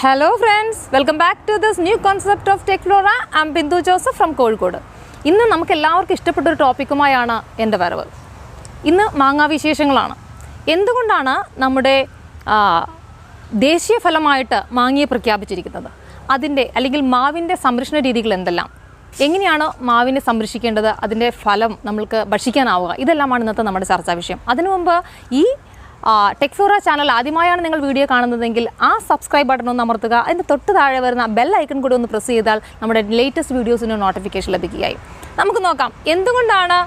Hello friends, welcome back to this new concept of Techflora. I'm Bindu Joseph from Kozhikode. ഇന്ന് നമുക്ക് എല്ലാവർക്കും ഇഷ്ടപ്പെട്ട ഒരു ടോപ്പിക്കുമായാണ് എൻ്റെ വരവ്. ഇന്ന് മാങ്ങാ വിശേഷങ്ങളാണ്. എന്തുകൊണ്ടാണ് നമ്മുടെ ദേശീയ ഫലമായിട്ട് മാങ്ങയെ പ്രഖ്യാപിച്ചിരിക്കുന്നത്? അതിൻ്റെ അല്ലെങ്കിൽ മാവിൻ്റെ സംരക്ഷണ രീതികൾ എന്തെല്ലാം? എങ്ങനെയാണ് മാവിനെ സംരക്ഷിക്കേണ്ടത്? അതിൻ്റെ ഫലം നമ്മൾക്ക് ഭക്ഷിക്കാനാവുക? ഇതെല്ലാമാണ് ഇന്നത്തെ നമ്മുടെ ചർച്ചാ വിഷയം. അതിനു മുമ്പ് ഈ ടെക്ഫ്ലോറ ചാനൽ ആദ്യമായാണ് നിങ്ങൾ വീഡിയോ കാണുന്നതെങ്കിൽ ആ സബ്സ്ക്രൈബ് ബട്ടൺ ഒന്ന് അമർത്തുക. അതിൻ്റെ തൊട്ട് താഴെ വരുന്ന ബെൽ ഐക്കൺ കൂടി ഒന്ന് പ്രസ് ചെയ്താൽ നമ്മുടെ ലേറ്റസ്റ്റ് വീഡിയോസിന് നോട്ടിഫിക്കേഷൻ ലഭിക്കുകയായി. നമുക്ക് നോക്കാം എന്തുകൊണ്ടാണ്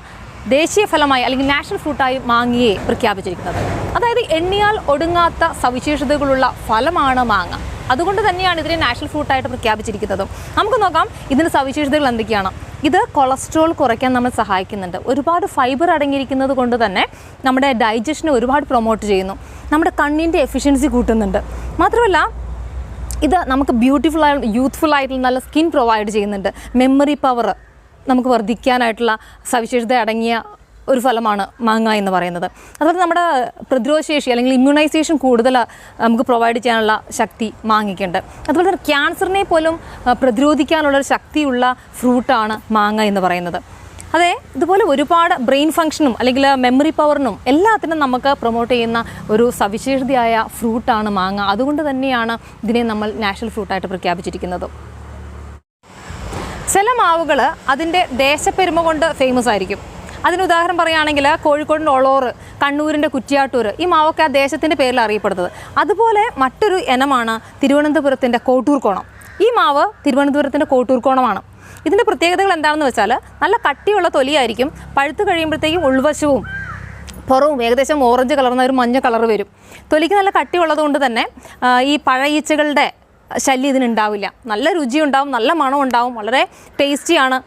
ദേശീയ ഫലമായി അല്ലെങ്കിൽ നാഷണൽ ഫ്രൂട്ടായി മാങ്ങയെ പ്രഖ്യാപിച്ചിരിക്കുന്നത്. അതായത് എണ്ണിയാൽ ഒടുങ്ങാത്ത സവിശേഷതകളുള്ള ഫലമാണ് മാങ്ങ. അതുകൊണ്ട് തന്നെയാണ് ഇതിനെ നാഷണൽ ഫ്രൂട്ടായിട്ട് പ്രഖ്യാപിച്ചിരിക്കുന്നതും. നമുക്ക് നോക്കാം ഇതിൻ്റെ സവിശേഷതകൾ എന്തൊക്കെയാണ്. ഇത് കൊളസ്ട്രോൾ കുറയ്ക്കാൻ നമ്മൾ സഹായിക്കുന്നുണ്ട്. ഒരുപാട് ഫൈബർ അടങ്ങിയിരിക്കുന്നത് കൊണ്ട് തന്നെ നമ്മുടെ ഡൈജഷനെ ഒരുപാട് പ്രൊമോട്ട് ചെയ്യുന്നു. നമ്മുടെ കണ്ണിൻ്റെ എഫിഷ്യൻസി കൂട്ടുന്നുണ്ട്. മാത്രമല്ല ഇത് നമുക്ക് യൂത്ത്ഫുൾ ആയിട്ടുള്ള നല്ല സ്കിൻ പ്രൊവൈഡ് ചെയ്യുന്നുണ്ട്. മെമ്മറി പവർ നമുക്ക് വർദ്ധിക്കാനായിട്ടുള്ള സവിശേഷത അടങ്ങിയ ഒരു ഫലമാണ് മാങ്ങ എന്ന് പറയുന്നത്. അതുപോലെ നമ്മുടെ പ്രതിരോധശേഷി അല്ലെങ്കിൽ ഇമ്മ്യൂണൈസേഷൻ കൂടുതൽ നമുക്ക് പ്രൊവൈഡ് ചെയ്യാനുള്ള ശക്തി മാങ്ങയ്ക്കുണ്ട്. അതുപോലെ തന്നെ ക്യാൻസറിനെ പോലും പ്രതിരോധിക്കാനുള്ളൊരു ശക്തിയുള്ള ഫ്രൂട്ടാണ് മാങ്ങ എന്ന് പറയുന്നത്. അതെ, ഇതുപോലെ ഒരുപാട് ബ്രെയിൻ ഫങ്ഷനും അല്ലെങ്കിൽ മെമ്മറി പവറിനും എല്ലാത്തിനും നമുക്ക് പ്രൊമോട്ട് ചെയ്യുന്ന ഒരു സവിശേഷതയായ ഫ്രൂട്ടാണ് മാങ്ങ. അതുകൊണ്ട് തന്നെയാണ് ഇതിനെ നമ്മൾ നാഷണൽ ഫ്രൂട്ടായിട്ട് പ്രഖ്യാപിച്ചിരിക്കുന്നത്. ചില മാവുകൾ അതിൻ്റെ ദേശപ്പെരുമ കൊണ്ട് ഫേമസ് ആയിരിക്കും. അതിന് ഉദാഹരണം പറയുകയാണെങ്കിൽ കോഴിക്കോടിൻ്റെ ഒളോറ്, കണ്ണൂരിൻ്റെ കുറ്റിയാട്ടൂർ, ഈ മാവൊക്കെ ആ ദേശത്തിൻ്റെ പേരിൽ അറിയപ്പെടുന്നത്. അതുപോലെ മറ്റൊരു ഇനമാണ് തിരുവനന്തപുരത്തിൻ്റെ കോട്ടൂർക്കോണം. ഈ മാവ് തിരുവനന്തപുരത്തിൻ്റെ കോട്ടൂർക്കോണമാണ്. ഇതിൻ്റെ പ്രത്യേകതകൾ എന്താണെന്ന് വെച്ചാൽ നല്ല കട്ടിയുള്ള തൊലിയായിരിക്കും. പഴുത്ത് കഴിയുമ്പോഴത്തേക്കും ഉൾവശവും പുറവും ഏകദേശം ഓറഞ്ച് കലർന്ന ഒരു മഞ്ഞ കളർ വരും. തൊലിക്ക് നല്ല കട്ടിയുള്ളത് കൊണ്ട് തന്നെ ഈ പഴയീച്ചകളുടെ ശല്യം ഇതിനുണ്ടാവില്ല. നല്ല രുചിയുണ്ടാവും, നല്ല മണം ഉണ്ടാവും, വളരെ ടേസ്റ്റിയാണ്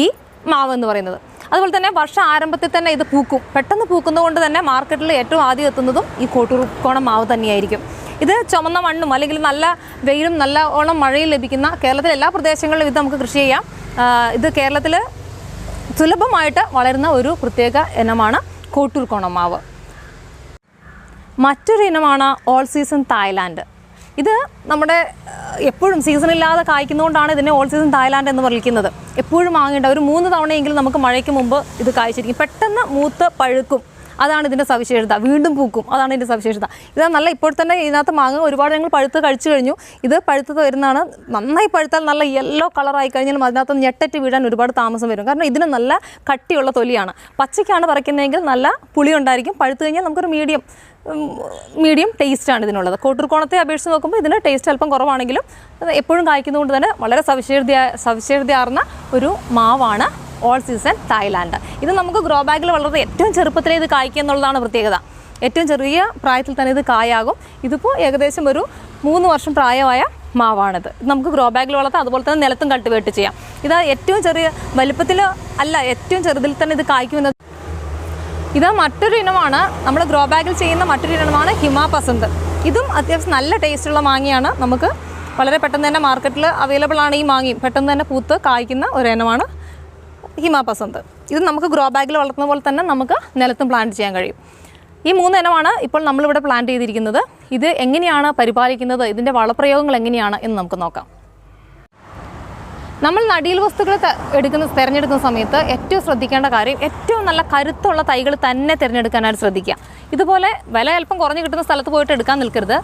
ഈ മാവ് എന്ന് പറയുന്നത്. അതുപോലെ തന്നെ വർഷ ആരംഭത്തിൽ തന്നെ ഇത് പൂക്കും. പെട്ടെന്ന് പൂക്കുന്നതുകൊണ്ട് തന്നെ മാർക്കറ്റിൽ ഏറ്റവും ആദ്യം എത്തുന്നതും ഈ കോട്ടൂർക്കോണം മാവ് തന്നെയായിരിക്കും. ഇത് ചുമന്ന മണ്ണും അല്ലെങ്കിൽ നല്ല വെയിലും നല്ല ഓണം മഴയും ലഭിക്കുന്ന കേരളത്തിലെ എല്ലാ പ്രദേശങ്ങളിലും ഇത് നമുക്ക് കൃഷി ചെയ്യാം. ഇത് കേരളത്തിൽ സുലഭമായിട്ട് വളരുന്ന ഒരു പ്രത്യേക ഇനമാണ് കോട്ടൂർക്കോണം മാവ്. മറ്റൊരു ഇനമാണ് ഓൾ സീസൺ തായ്ലാൻഡ്. ഇത് നമ്മുടെ എപ്പോഴും സീസണില്ലാതെ കായ്ക്കുന്നതുകൊണ്ടാണ് ഇതിനെ ഓൾ സീസൺ തായ്ലാൻഡ് എന്ന് വിളിക്കുന്നത്. എപ്പോഴും വാങ്ങേണ്ട ഒരു 3 തവണയെങ്കിലും നമുക്ക് മഴയ്ക്ക് മുമ്പ് ഇത് കായ്ച്ചിരിക്കും. പെട്ടെന്ന് മൂത്ത് പഴുക്കും, അതാണ് ഇതിൻ്റെ സവിശേഷത. വീണ്ടും പൂക്കും, അതാണ് ഇതിൻ്റെ സവിശേഷത. ഇത് നല്ല ഇപ്പോൾ തന്നെ ഇതിനകത്ത് മാങ്ങ ഒരുപാട് ഞങ്ങൾ പഴുത്ത് കഴിച്ചു കഴിഞ്ഞു. ഇത് പഴുത്തത് വരുന്നതാണ്. നന്നായി പഴുത്താൽ നല്ല യെല്ലോ കളറായി കഴിഞ്ഞാലും അതിനകത്ത് ഞെട്ടറ്റ് വീഴാൻ ഒരുപാട് താമസം വരും. കാരണം ഇതിന് നല്ല കട്ടിയുള്ള തൊലിയാണ്. പച്ചയ്ക്കാണ് പറിക്കുന്നതെങ്കിൽ നല്ല പുളി ഉണ്ടായിരിക്കും. പഴുത്ത് കഴിഞ്ഞാൽ നമുക്കൊരു മീഡിയം ടേസ്റ്റാണ് ഇതിനുള്ളത്. കോട്ടൂർക്കോണത്തെ അപേക്ഷിച്ച് നോക്കുമ്പോൾ ഇതിന് ടേസ്റ്റ് അല്പം കുറവാണെങ്കിലും എപ്പോഴും കായ്ക്കുന്നതുകൊണ്ട് തന്നെ വളരെ സവിശേഷതയാർന്ന ഒരു മാവാണ് ഓൾ സീസൺ തായ്ലാൻഡ്. ഇത് നമുക്ക് ഗ്രോ ബാഗിൽ വളർന്നത് ഏറ്റവും ചെറുപ്പത്തിലേ ഇത് കായ്ക്കുക എന്നുള്ളതാണ് പ്രത്യേകത. ഏറ്റവും ചെറിയ പ്രായത്തിൽ തന്നെ ഇത് കായാകും. ഇതിപ്പോൾ ഏകദേശം ഒരു 3 വർഷം പ്രായമായ മാവാണിത്. ഇത് നമുക്ക് ഗ്രോ ബാഗിൽ വളർത്താം. അതുപോലെ തന്നെ നിലത്തും കൾട്ടിവേറ്റ് ചെയ്യാം. ഇത് ഏറ്റവും ചെറിയ വലുപ്പത്തിൽ അല്ല, ഏറ്റവും ചെറുതിൽ തന്നെ ഇത് കായ്ക്കുമെന്നത്. ഇത് മറ്റൊരു ഇനമാണ്, നമ്മൾ ഗ്രോ ബാഗിൽ ചെയ്യുന്ന മറ്റൊരു ഇനമാണ് ഹിമാ പസന്ത്. ഇതും അത്യാവശ്യം നല്ല ടേസ്റ്റുള്ള മാങ്ങയാണ്. നമുക്ക് വളരെ പെട്ടെന്ന് തന്നെ മാർക്കറ്റിൽ അവൈലബിൾ ആണ്. ഈ മാങ്ങയും പെട്ടെന്ന് തന്നെ പൂത്ത് കായ്ക്കുന്ന ഒരു ഇനമാണ് ഹിമാ പസന്ത്. ഇത് നമുക്ക് ഗ്രോ ബാഗിൽ വളർത്തുന്ന പോലെ തന്നെ നമുക്ക് നിലത്തും പ്ലാന്റ് ചെയ്യാൻ കഴിയും. ഈ 3 ഇനമാണ് ഇപ്പോൾ നമ്മളിവിടെ പ്ലാന്റ് ചെയ്തിരിക്കുന്നത്. ഇത് എങ്ങനെയാണ് പരിപാലിക്കുന്നത്, ഇതിൻ്റെ വളപ്രയോഗങ്ങൾ എങ്ങനെയാണ് എന്ന് നമുക്ക് നോക്കാം. നമ്മൾ നടീൽ വസ്തുക്കൾ തിരഞ്ഞെടുക്കുന്ന സമയത്ത് ഏറ്റവും ശ്രദ്ധിക്കേണ്ട കാര്യം ഏറ്റവും നല്ല കരുത്തുള്ള തൈകൾ തന്നെ തിരഞ്ഞെടുക്കാനായിട്ട് ശ്രദ്ധിക്കുക. ഇതുപോലെ വില അല്പം കുറഞ്ഞ് കിട്ടുന്ന സ്ഥലത്ത് പോയിട്ട് എടുക്കാൻ നിൽക്കരുത്.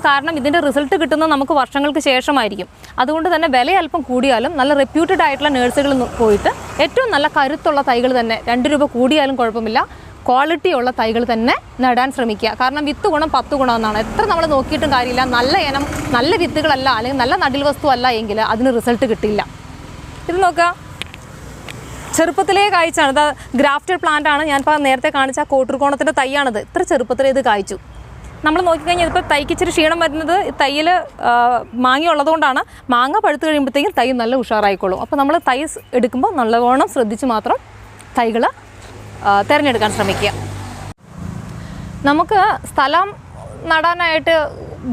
കാരണം ഇതിൻ്റെ റിസൾട്ട് കിട്ടുന്നത് നമുക്ക് വർഷങ്ങൾക്ക് ശേഷമായിരിക്കും. അതുകൊണ്ട് തന്നെ വില അല്പം കൂടിയാലും നല്ല റെപ്യൂട്ടഡ് ആയിട്ടുള്ള നഴ്സറികളിൽ പോയിട്ട് ഏറ്റവും നല്ല കരുത്തുള്ള തൈകൾ തന്നെ 2 രൂപ കൂടിയാലും കുഴപ്പമില്ല, ക്വാളിറ്റിയുള്ള തൈകൾ തന്നെ നടാൻ ശ്രമിക്കുക. കാരണം വിത്ത് ഗുണം 10 ഗുണം എന്നാണ്. എത്ര നമ്മൾ നോക്കിയിട്ടും കാര്യമില്ല. നല്ല ഇനം, നല്ല വിത്തുകളല്ല അല്ലെങ്കിൽ നല്ല നടീൽ വസ്തു അല്ല എങ്കിൽ അതിന് റിസൾട്ട് കിട്ടില്ല. ഇത് നോക്കുക, ചെറുപ്പത്തിലേ കായ്ച്ചാണ്. ഇത് ഗ്രാഫ്റ്റഡ് പ്ലാന്റ് ആണ്. ഞാനിപ്പോൾ നേരത്തെ കാണിച്ച കോട്ടൂർക്കോണത്തിൻ്റെ തൈയാണിത്. ഇത്ര ചെറുപ്പത്തിലേ ഇത് കായ്ച്ചു. നമ്മൾ നോക്കിക്കഴിഞ്ഞാൽ ഇതിപ്പോൾ തൈക്ക് ഇച്ചിരി ക്ഷീണം വരുന്നത് തൈയിൽ മാങ്ങ ഉള്ളതുകൊണ്ടാണ്. മാങ്ങ പഴുത്ത് കഴിയുമ്പോഴത്തേക്കും തൈ നല്ല ഉഷാറായിക്കോളും. അപ്പോൾ നമ്മൾ തൈ എടുക്കുമ്പോൾ നല്ലവണ്ണം ശ്രദ്ധിച്ച് മാത്രം തൈകൾ തിരഞ്ഞെടുക്കാൻ ശ്രമിക്കുക. നമുക്ക് സ്ഥലം നടാനായിട്ട്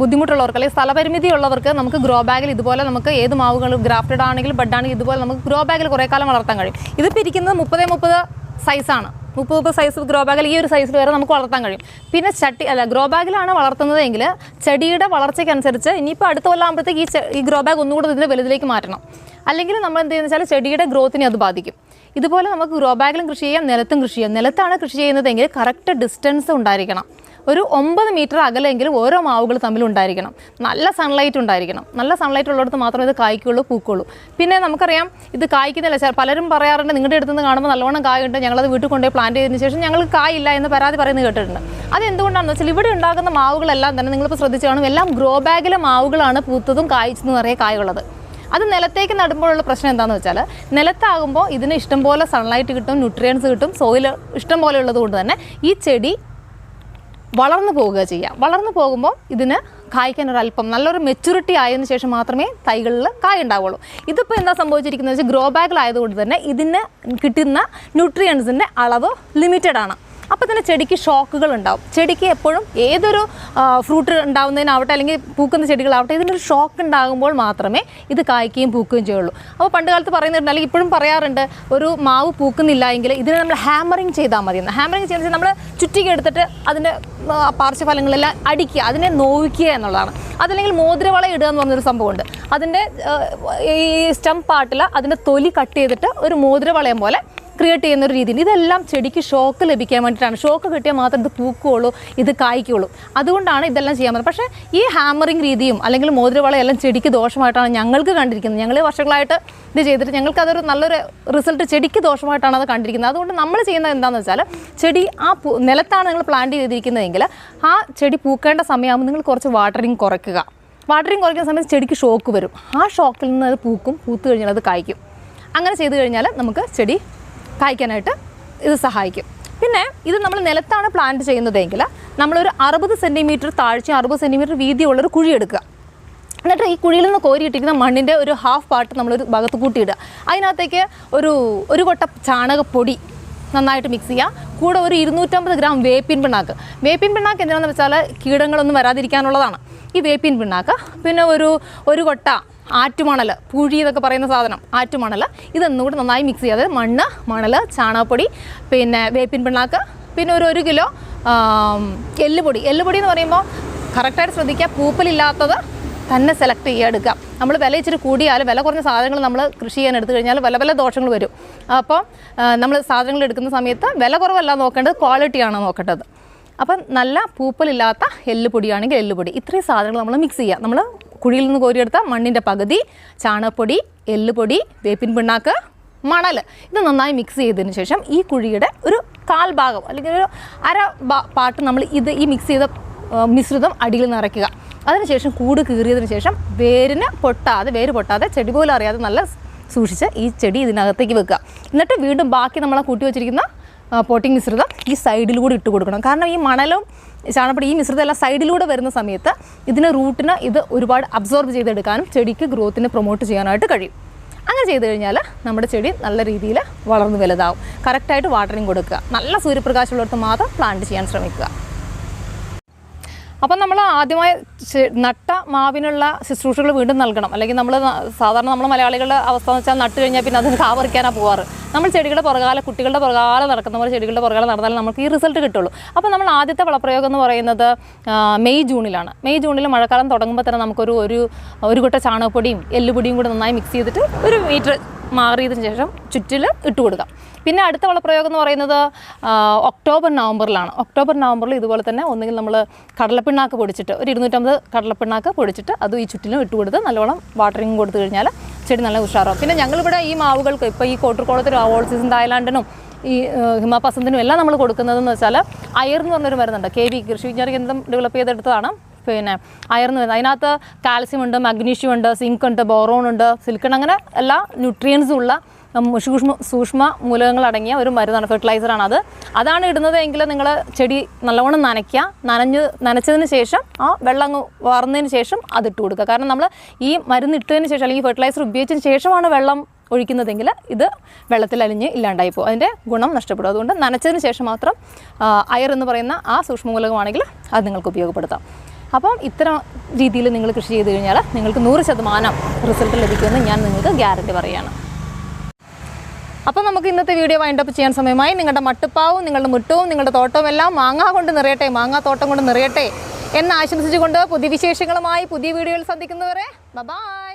ബുദ്ധിമുട്ടുള്ളവർക്ക് അല്ലെങ്കിൽ സ്ഥലപരിമിതി ഉള്ളവർക്ക് നമുക്ക് ഗ്രോ ബാഗിൽ ഇതുപോലെ നമുക്ക് ഏത് മാവുകൾ ഗ്രാഫ്റ്റഡ് ആണെങ്കിലും ബഡ് ആണെങ്കിലും ഇതുപോലെ നമുക്ക് ഗ്രോ ബാഗിൽ കുറേ കാലം വളർത്താൻ കഴിയും. ഇതിപ്പോൾ ഇരിക്കുന്നത് 30x30 സൈസാണ്. 30 സൈസ് ഗ്രോ ബാഗിൽ ഈ ഒരു സൈസിൽ വരെ നമുക്ക് വളർത്താൻ കഴിയും. പിന്നെ ഗ്രോ ബാഗിലാണ് വളർത്തുന്നതെങ്കിൽ ചെടിയുടെ വളർച്ചയ്ക്കനുസരിച്ച് ഇനിയിപ്പോൾ അടുത്ത കൊല്ലം ആകുമ്പോഴത്തേക്ക് ഈ ഗ്രോ ബാഗ് ഒന്നുകൂടെ ഇതിൻ്റെ വലുതിലേക്ക് മാറ്റണം. അല്ലെങ്കിൽ നമ്മൾ എന്ത് ചെയ്യുന്നത് വെച്ചാൽ ചെടിയുടെ ഗ്രോത്തിനെ അത് ബാധിക്കും. ഇതുപോലെ നമുക്ക് ഗ്രോ ബാഗിലും കൃഷി ചെയ്യാം, നിലത്തും കൃഷി ചെയ്യാം. നിലത്താണ് കൃഷി ചെയ്യുന്നതെങ്കിൽ കറക്റ്റ് ഡിസ്റ്റൻസ് ഉണ്ടായിരിക്കണം. ഒരു 9 മീറ്റർ അകലെങ്കിലും ഓരോ മാവുകൾ തമ്മിൽ ഉണ്ടായിരിക്കണം. നല്ല സൺലൈറ്റ് ഉണ്ടായിരിക്കണം. നല്ല സൺലൈറ്റ് ഉള്ളിടത്ത് മാത്രമേ ഇത് കായ്ക്കുള്ളൂ, പൂക്കുള്ളൂ. പിന്നെ നമുക്കറിയാം ഇത് കായ്ക്കുന്നില്ല. പലരും പറയാറുണ്ട് നിങ്ങളുടെ അടുത്ത് നിന്ന് കാണുമ്പോൾ നല്ലോണം കായുണ്ട്, ഞങ്ങളത് വീട്ടിൽ കൊണ്ടുപോയി പ്ലാന്റ് ചെയ്തതിന് ശേഷം ഞങ്ങൾക്ക് കായില്ല എന്ന് പരാതി പറയുന്നത് കേട്ടിട്ടുണ്ട്. അതെന്തുകൊണ്ടാണെന്ന് വെച്ചാൽ ഇവിടെ ഉണ്ടാകുന്ന മാവുകളെല്ലാം തന്നെ നിങ്ങളിപ്പോൾ ശ്രദ്ധിച്ച് കാണും, എല്ലാം ഗ്രോ ബാഗിലെ മാവുകളാണ് പൂത്തതും കായ്ച്ചെന്ന് നിറയെ കായുള്ളത്. അത് നിലത്തേക്ക് നടുമ്പോഴുള്ള പ്രശ്നം എന്താണെന്ന് വെച്ചാൽ നിലത്താകുമ്പോൾ ഇതിന് ഇഷ്ടംപോലെ സൺലൈറ്റ് കിട്ടും, ന്യൂട്രിയൻസ് കിട്ടും, സോയിൽ ഇഷ്ടം പോലെ ഉള്ളത് കൊണ്ട് തന്നെ ഈ ചെടി വളർന്നു പോവുക ചെയ്യാം. വളർന്നു പോകുമ്പോൾ ഇതിന് കായ്ക്കാൻ ഒരല്പം നല്ലൊരു മെച്യൂരിറ്റി ആയതിനു ശേഷം മാത്രമേ തൈകളിൽ കായ ഉണ്ടാവുള്ളൂ. ഇതിപ്പോൾ എന്താ സംഭവിച്ചിരിക്കുന്നത് വെച്ചാൽ ഗ്രോ ബാഗിലായതുകൊണ്ട് തന്നെ ഇതിന് കിട്ടുന്ന ന്യൂട്രിയൻസിൻ്റെ അളവ് ലിമിറ്റഡ് ആണ്. അപ്പോൾ തന്നെ ചെടിക്ക് ഷോക്കുകൾ ഉണ്ടാവും. ചെടിക്ക് എപ്പോഴും ഏതൊരു ഫ്രൂട്ട് ഉണ്ടാവുന്നതിനാവട്ടെ അല്ലെങ്കിൽ പൂക്കുന്ന ചെടികളാവട്ടെ ഇതിനൊരു ഷോക്ക് ഉണ്ടാകുമ്പോൾ മാത്രമേ ഇത് കായ്ക്കുകയും പൂക്കുകയും ചെയ്യുള്ളൂ. അപ്പോൾ പണ്ട് കാലത്ത് പറയുന്നുണ്ട്, അല്ലെങ്കിൽ ഇപ്പോഴും പറയാറുണ്ട്, ഒരു മാവ് പൂക്കുന്നില്ല എങ്കിൽ ഇതിനെ നമ്മൾ ഹാമറിങ് ചെയ്താൽ മതി എന്ന്. ഹാമറിങ് ചെയ്യുന്നത് നമ്മൾ ചുറ്റിക എടുത്തിട്ട് അതിൻ്റെ പാർശ്വഫലങ്ങളെല്ലാം അടിക്കുക, അതിനെ നോവിക്കുക എന്നുള്ളതാണ്. അതല്ലെങ്കിൽ മോതിരവള ഇടുക എന്ന് പറഞ്ഞൊരു സംഭവമുണ്ട്. അതിൻ്റെ ഈ സ്റ്റം പാർട്ടിൽ അതിൻ്റെ തൊലി കട്ട് ചെയ്തിട്ട് ഒരു മോതിരവളയം പോലെ ക്രിയേറ്റ് ചെയ്യുന്നൊരു രീതിയിൽ. ഇതെല്ലാം ചെടിക്ക് ഷോക്ക് ലഭിക്കാൻ വേണ്ടിയിട്ടാണ്. ഷോക്ക് കിട്ടിയാൽ മാത്രം ഇത് പൂക്കുകയുള്ളൂ, ഇത് കായ്ക്കുള്ളൂ. അതുകൊണ്ടാണ് ഇതെല്ലാം ചെയ്യാൻ പറ്റുന്നത്. പക്ഷേ ഈ ഹാമറിങ് രീതിയും അല്ലെങ്കിൽ മോതിരവളയെല്ലാം ചെടിക്ക് ദോഷമായിട്ടാണ് ഞങ്ങൾക്ക് കണ്ടിരിക്കുന്നത്. ഞങ്ങൾ വർഷങ്ങളായിട്ട് ഇത് ചെയ്തിട്ട് ഞങ്ങൾക്കതൊരു നല്ലൊരു റിസൾട്ട് ചെടിക്ക് ദോഷമായിട്ടാണ് അത് കണ്ടിരിക്കുന്നത്. അതുകൊണ്ട് നമ്മൾ ചെയ്യുന്നത് എന്താണെന്ന് വെച്ചാൽ ചെടി നിലത്താണ് നിങ്ങൾ പ്ലാന്റ് ചെയ്തിരിക്കുന്നതെങ്കിൽ ആ ചെടി പൂക്കേണ്ട സമയമാകുമ്പോൾ നിങ്ങൾ കുറച്ച് വാട്ടറിങ് കുറയ്ക്കുക. വാട്ടറിങ് കുറയ്ക്കുന്ന സമയത്ത് ചെടിക്ക് ഷോക്ക് വരും. ആ ഷോക്കിൽ നിന്ന് അത് പൂക്കും, പൂത്ത് കഴിഞ്ഞാൽ അത് കായ്ക്കും. അങ്ങനെ ചെയ്ത് കഴിഞ്ഞാൽ നമുക്ക് ചെടി കായ്ക്കാനായിട്ട് ഇത് സഹായിക്കും. പിന്നെ ഇത് നമ്മൾ നിലത്താണ് പ്ലാന്റ് ചെയ്യുന്നതെങ്കിൽ നമ്മളൊരു 60 സെൻറ്റിമീറ്റർ താഴ്ചയും 60 സെൻറ്റിമീറ്റർ വീതിയുള്ളൊരു കുഴി എടുക്കുക. എന്നിട്ട് ഈ കുഴിയിൽ നിന്ന് കോരിയിട്ടിരിക്കുന്ന മണ്ണിൻ്റെ ഒരു ഹാഫ് പാർട്ട് നമ്മളൊരു ഭാഗത്ത് കൂട്ടിയിടുക. അതിനകത്തേക്ക് ഒരു കൊട്ട ചാണകപ്പൊടി നന്നായിട്ട് മിക്സ് ചെയ്യുക. കൂടെ ഒരു 250 ഗ്രാം വേപ്പിൻ പിണ്ണാക്ക്. വേപ്പിൻ പിണ്ണാക്ക് എന്താണെന്ന് വെച്ചാൽ കീടങ്ങളൊന്നും വരാതിരിക്കാനുള്ളതാണ് ഈ വേപ്പിൻ പിണ്ണാക്ക്. പിന്നെ ഒരു കൊട്ട ആറ്റുമണൽ, പൂഴി എന്നൊക്കെ പറയുന്ന സാധനം, ആറ്റുമണൽ. ഇതൊന്നും കൂടി നന്നായി മിക്സ് ചെയ്യുക. അതായത് മണ്ണ്, മണൽ, ചാണകപ്പൊടി, പിന്നെ വേപ്പിൻ പിണ്ണാക്ക്, പിന്നെ ഒരു കിലോ എല്ലുപൊടി. എല്ലുപൊടി എന്ന് പറയുമ്പോൾ കറക്റ്റായിട്ട് ശ്രദ്ധിക്കുക, പൂപ്പലില്ലാത്തത് തന്നെ സെലക്ട് ചെയ്യുക, എടുക്കുക. നമ്മൾ വില ഇച്ചിരി കൂടിയാലും വില കുറഞ്ഞ സാധനങ്ങൾ നമ്മൾ കൃഷി ചെയ്യാൻ എടുത്തു കഴിഞ്ഞാൽ പല ദോഷങ്ങൾ വരും. അപ്പോൾ നമ്മൾ സാധനങ്ങൾ എടുക്കുന്ന സമയത്ത് വില കുറവല്ല നോക്കേണ്ടത്, ക്വാളിറ്റിയാണ് നോക്കേണ്ടത്. അപ്പം നല്ല പൂപ്പലില്ലാത്ത എല്ലുപൊടിയാണെങ്കിൽ എല്ലുപൊടി, ഇത്രയും സാധനങ്ങൾ നമ്മൾ മിക്സ് ചെയ്യുക. നമ്മൾ കുഴിയിൽ നിന്ന് കോരിയെടുത്ത മണ്ണിൻ്റെ പകുതി, ചാണകപ്പൊടി, എല്ലുപൊടി, വേപ്പിൻ പിണ്ണാക്ക്, മണൽ, ഇത് നന്നായി മിക്സ് ചെയ്തതിന് ശേഷം ഈ കുഴിയുടെ ഒരു 1/4 ഭാഗം അല്ലെങ്കിൽ ഒരു അര പാട്ട് നമ്മൾ ഈ മിക്സ് ചെയ്ത മിശ്രിതം അടിയിൽ നിറയ്ക്കുക. അതിനുശേഷം കൂട് കീറിയതിന് ശേഷം വേര് പൊട്ടാതെ ചെടി പോലും അറിയാതെ നല്ല സൂക്ഷിച്ച് ഈ ചെടി ഇതിനകത്തേക്ക് വെക്കുക. എന്നിട്ട് വീണ്ടും ബാക്കി നമ്മളെ കൂട്ടി വെച്ചിരിക്കുന്ന പോട്ടിംഗ് മിശ്രിതം ഈ സൈഡിലൂടെ ഇട്ട് കൊടുക്കണം. കാരണം ഈ മണലും ചാണകപ്പൊടി ഈ മിശ്രിതം എല്ലാം സൈഡിലൂടെ വരുന്ന സമയത്ത് റൂട്ടിന് ഇത് ഒരുപാട് അബ്സോർബ് ചെയ്തെടുക്കാനും ചെടിക്ക് ഗ്രോത്തിനെ പ്രൊമോട്ട് ചെയ്യാനായിട്ട് കഴിയും. അങ്ങനെ ചെയ്ത് കഴിഞ്ഞാൽ നമ്മുടെ ചെടി നല്ല രീതിയിൽ വളർന്ന് വലുതാവും. കറക്റ്റായിട്ട് വാട്ടറിങ് കൊടുക്കുക. നല്ല സൂര്യപ്രകാശമുള്ളിടത്ത് മാത്രം പ്ലാന്റ് ചെയ്യാൻ ശ്രമിക്കുക. അപ്പം നമ്മൾ ആദ്യമായി നട്ട മാവിനുള്ള ശുശ്രൂഷകൾ വീണ്ടും നൽകണം. അല്ലെങ്കിൽ സാധാരണ നമ്മൾ മലയാളികളുടെ അവസ്ഥ എന്ന് വെച്ചാൽ നട്ട് കഴിഞ്ഞാൽ പിന്നെ അതിന് കാവറിക്കാനാണ് പോവാറ്. നമ്മൾ ചെടികളുടെ കുട്ടികളുടെ പുറകാലെ നടക്കുന്ന പോലെ ചെടികളുടെ പുറകാലെ നടന്നാലും നമുക്ക് ഈ റിസൾട്ട് കിട്ടുള്ളൂ. അപ്പോൾ നമ്മൾ ആദ്യത്തെ വളപ്രയോഗം എന്ന് പറയുന്നത് മെയ് ജൂണിലാണ്. മെയ് ജൂണിൽ മഴക്കാലം തുടങ്ങുമ്പോൾ തന്നെ നമുക്കൊരു ഒരു കൊട്ട ചാണകപ്പൊടിയും എല്ലുപൊടിയും കൂടെ നന്നായി മിക്സ് ചെയ്തിട്ട് 1 മീറ്റർ മാറിയതിന് ശേഷം ചുറ്റിൽ ഇട്ട് കൊടുക്കാം. പിന്നെ അടുത്ത വളപ്രയോഗം എന്ന് പറയുന്നത് ഒക്ടോബർ നവംബറിൽ ഇതുപോലെ തന്നെ ഒന്നുകിൽ നമ്മൾ കടലപ്പിണ്ണാക്ക് പൊടിച്ചിട്ട് ഒരു 250 കടലപ്പിണ്ണാക്ക് പൊടിച്ചിട്ട് അതും ഈ ചുറ്റിലും ഇട്ട് കൊടുത്ത് നല്ലോണം വാട്ടറിങ് കൊടുത്തു കഴിഞ്ഞാൽ ചെടി നല്ല ഉഷാറാവും. പിന്നെ ഞങ്ങളിവിടെ ഈ മാവുകൾക്ക് ഇപ്പോൾ ഈ കോട്ടൂർക്കോളത്തിനും ഓൾ സീസൺ തായ്ലാൻഡിനും ഈ ഹിമാപസന്തിനും എല്ലാം നമ്മൾ കൊടുക്കുന്നതെന്ന് വെച്ചാൽ അയർ എന്ന് പറഞ്ഞൊരു മരുന്നുണ്ട്. KV കൃഷി വിജ്ഞാന കേന്ദ്രം ഡെവലപ്പ് ചെയ്തെടുത്തതാണ്. പിന്നെ അയർന്ന് വരുന്നത് അതിനകത്ത് കാൽസ്യം ഉണ്ട്, മഗ്നീഷ്യം ഉണ്ട്, സിങ്ക് ഉണ്ട്, ബോറോൺ ഉണ്ട്, സിലിക്കൺ, അങ്ങനെ എല്ലാ ന്യൂട്രിയൻസും ഉള്ള സൂക്ഷ്മ മൂലകങ്ങൾ അടങ്ങിയ ഒരു മരുന്നാണ്, ഫെർട്ടിലൈസറാണ്. അതാണ് ഇടുന്നതെങ്കിൽ നിങ്ങൾ ചെടി നല്ലവണ്ണം നനച്ചതിന് ശേഷം ആ വെള്ളം അങ്ങ് വാർന്നതിന് ശേഷം അതിട്ട് കൊടുക്കുക. കാരണം നമ്മൾ ഈ മരുന്ന് ഇട്ടതിന് ശേഷം അല്ലെങ്കിൽ ഫെർട്ടിലൈസർ ഉപയോഗിച്ചതിന് ശേഷമാണ് വെള്ളം ഒഴിക്കുന്നതെങ്കിൽ ഇത് വെള്ളത്തിൽ അലിഞ്ഞ് ഇല്ലാണ്ടായിപ്പോൾ അതിൻ്റെ ഗുണം നഷ്ടപ്പെടും. അതുകൊണ്ട് നനച്ചതിന് ശേഷം മാത്രം അയർ എന്ന് പറയുന്ന ആ സൂക്ഷ്മമൂലകമാണെങ്കിൽ അത് നിങ്ങൾക്ക് ഉപയോഗപ്പെടുത്താം. അപ്പം ഇത്തരം രീതിയിൽ നിങ്ങൾ കൃഷി ചെയ്ത് കഴിഞ്ഞാൽ നിങ്ങൾക്ക് 100% റിസൾട്ട് ലഭിക്കുമെന്ന് ഞാൻ നിങ്ങൾക്ക് ഗ്യാരണ്ടി പറയുകയാണ്. അപ്പോൾ നമുക്ക് ഇന്നത്തെ വീഡിയോ വൈൻഡപ്പ് ചെയ്യാൻ സമയമായി. നിങ്ങളുടെ മട്ടുപ്പാവും നിങ്ങളുടെ മുറ്റവും നിങ്ങളുടെ തോട്ടവും എല്ലാം മാങ്ങ കൊണ്ട് നിറയട്ടെ, മാങ്ങാത്തോട്ടം കൊണ്ട് നിറയട്ടെ എന്ന് ആശംസിച്ചുകൊണ്ട് പുതിയ വിശേഷങ്ങളുമായി പുതിയ വീഡിയോയിൽ സന്ധിക്കുന്നവരെ ബൈ.